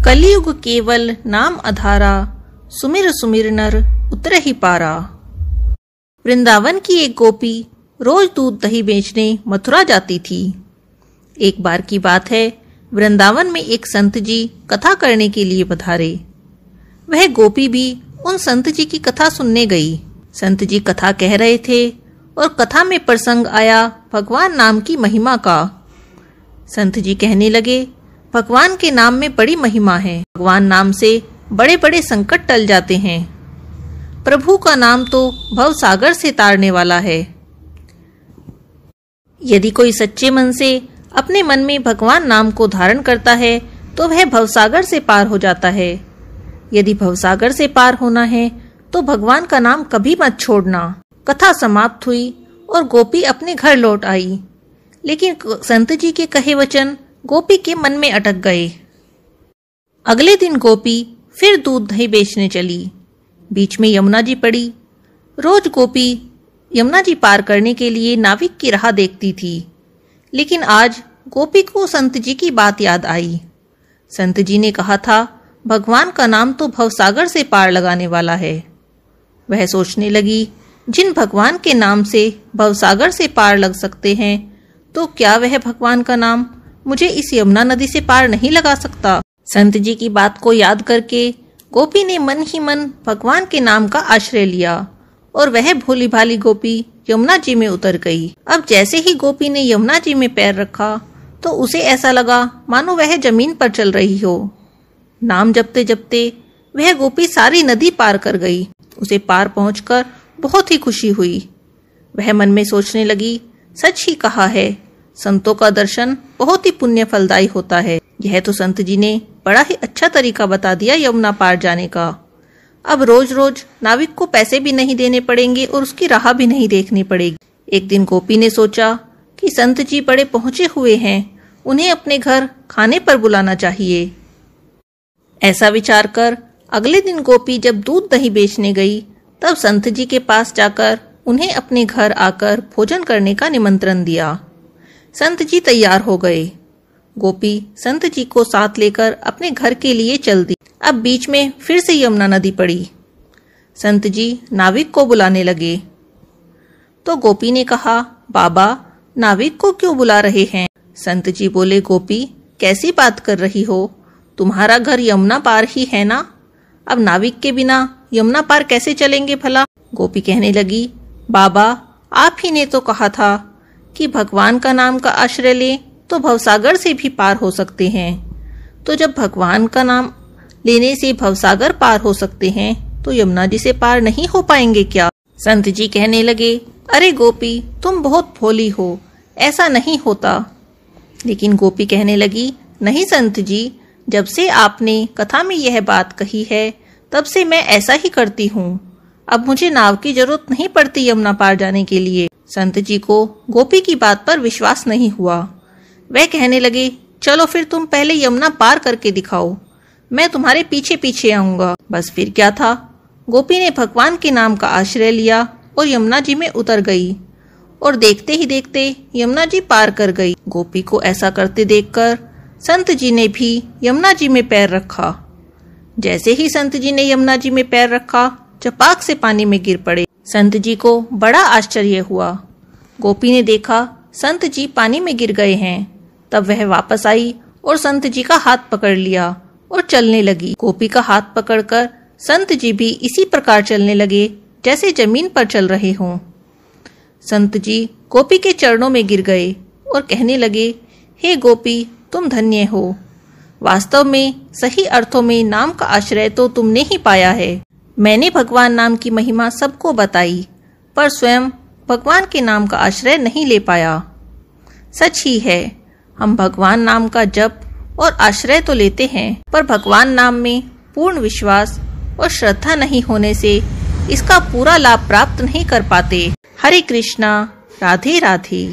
कलियुग केवल नाम आधारा, सुमिर सुमिर नर उतर ही पारा। वृंदावन की एक गोपी रोज दूध दही बेचने मथुरा जाती थी। एक बार की बात है, वृंदावन में एक संत जी कथा करने के लिए पधारे। वह गोपी भी उन संत जी की कथा सुनने गई। संत जी कथा कह रहे थे और कथा में प्रसंग आया भगवान नाम की महिमा का। संत जी कहने लगे, भगवान के नाम में बड़ी महिमा है। भगवान नाम से बड़े बड़े संकट टल जाते हैं। प्रभु का नाम तो भव सागर से तारने वाला है। यदि कोई सच्चे मन से अपने मन में भगवान नाम को धारण करता है तो वह भवसागर से पार हो जाता है। यदि भवसागर से पार होना है तो भगवान का नाम कभी मत छोड़ना। कथा समाप्त हुई और गोपी अपने घर लौट आई, लेकिन संत जी के कहे वचन गोपी के मन में अटक गए। अगले दिन गोपी फिर दूध दही बेचने चली। बीच में यमुना जी पड़ी। रोज गोपी यमुना जी पार करने के लिए नाविक की राह देखती थी, लेकिन आज गोपी को संत जी की बात याद आई। संत जी ने कहा था, भगवान का नाम तो भवसागर से पार लगाने वाला है। वह सोचने लगी, जिन भगवान के नाम से भवसागर से पार लग सकते हैं, तो क्या वह भगवान का नाम मुझे इस यमुना नदी से पार नहीं लगा सकता। संत जी की बात को याद करके गोपी ने मन ही मन भगवान के नाम का आश्रय लिया और वह भोली भाली गोपी यमुना जी में उतर गई। अब जैसे ही गोपी ने यमुना जी में पैर रखा तो उसे ऐसा लगा मानो वह जमीन पर चल रही हो। नाम जपते जपते वह गोपी सारी नदी पार कर गई। उसे पार पहुंचकर बहुत ही खुशी हुई। वह मन में सोचने लगी, सच ही कहा है, संतों का दर्शन बहुत ही पुण्य फलदायी होता है। यह तो संत जी ने बड़ा ही अच्छा तरीका बता दिया यमुना पार जाने का। अब रोज रोज नाविक को पैसे भी नहीं देने पड़ेंगे और उसकी राह भी नहीं देखनी पड़ेगी। एक दिन गोपी ने सोचा कि संत जी बड़े पहुंचे हुए हैं, उन्हें अपने घर खाने पर बुलाना चाहिए। ऐसा विचार कर अगले दिन गोपी जब दूध दही बेचने गई, तब संत जी के पास जाकर उन्हें अपने घर आकर भोजन करने का निमंत्रण दिया। संत जी तैयार हो गए। गोपी संत जी को साथ लेकर अपने घर के लिए चल दी। अब बीच में फिर से यमुना नदी पड़ी। संत जी नाविक को बुलाने लगे तो गोपी ने कहा, बाबा नाविक को क्यों बुला रहे हैं। संत जी बोले, गोपी कैसी बात कर रही हो, तुम्हारा घर यमुना पार ही है ना। अब नाविक के बिना यमुना पार कैसे चलेंगे भला। गोपी कहने लगी, बाबा आप ही ने तो कहा था कि भगवान का नाम का आश्रय ले तो भवसागर से भी पार हो सकते हैं। तो जब भगवान का नाम लेने से भवसागर पार हो सकते हैं तो यमुना जी से पार नहीं हो पाएंगे क्या। संत जी कहने लगे, अरे गोपी तुम बहुत भोली हो, ऐसा नहीं होता। लेकिन गोपी कहने लगी, नहीं संत जी, जब से आपने कथा में यह बात कही है तब से मैं ऐसा ही करती हूँ। अब मुझे नाव की जरूरत नहीं पड़ती यमुना पार जाने के लिए। संत जी को गोपी की बात पर विश्वास नहीं हुआ। वह कहने लगे, चलो फिर तुम पहले यमुना पार करके दिखाओ, मैं तुम्हारे पीछे पीछे आऊंगा। बस फिर क्या था, गोपी ने भगवान के नाम का आश्रय लिया और यमुना जी में उतर गई और देखते ही देखते यमुना जी पार कर गई। गोपी को ऐसा करते देखकर संत जी ने भी यमुना जी में पैर रखा। जैसे ही संत जी ने यमुना जी में पैर रखा, चपाक से पानी में गिर पड़े। संत जी को बड़ा आश्चर्य हुआ। गोपी ने देखा संत जी पानी में गिर गए हैं। तब वह वापस आई और संत जी का हाथ पकड़ लिया और चलने लगी। गोपी का हाथ पकड़कर संत जी भी इसी प्रकार चलने लगे जैसे जमीन पर चल रहे हों। संत जी गोपी के चरणों में गिर गए और कहने लगे, हे गोपी तुम धन्य हो। वास्तव में सही अर्थों में नाम का आश्रय तो तुमने ही पाया है। मैंने भगवान नाम की महिमा सबको बताई, पर स्वयं भगवान के नाम का आश्रय नहीं ले पाया। सच ही है, हम भगवान नाम का जप और आश्रय तो लेते हैं, पर भगवान नाम में पूर्ण विश्वास और श्रद्धा नहीं होने से इसका पूरा लाभ प्राप्त नहीं कर पाते। हरे कृष्णा, राधे राधे।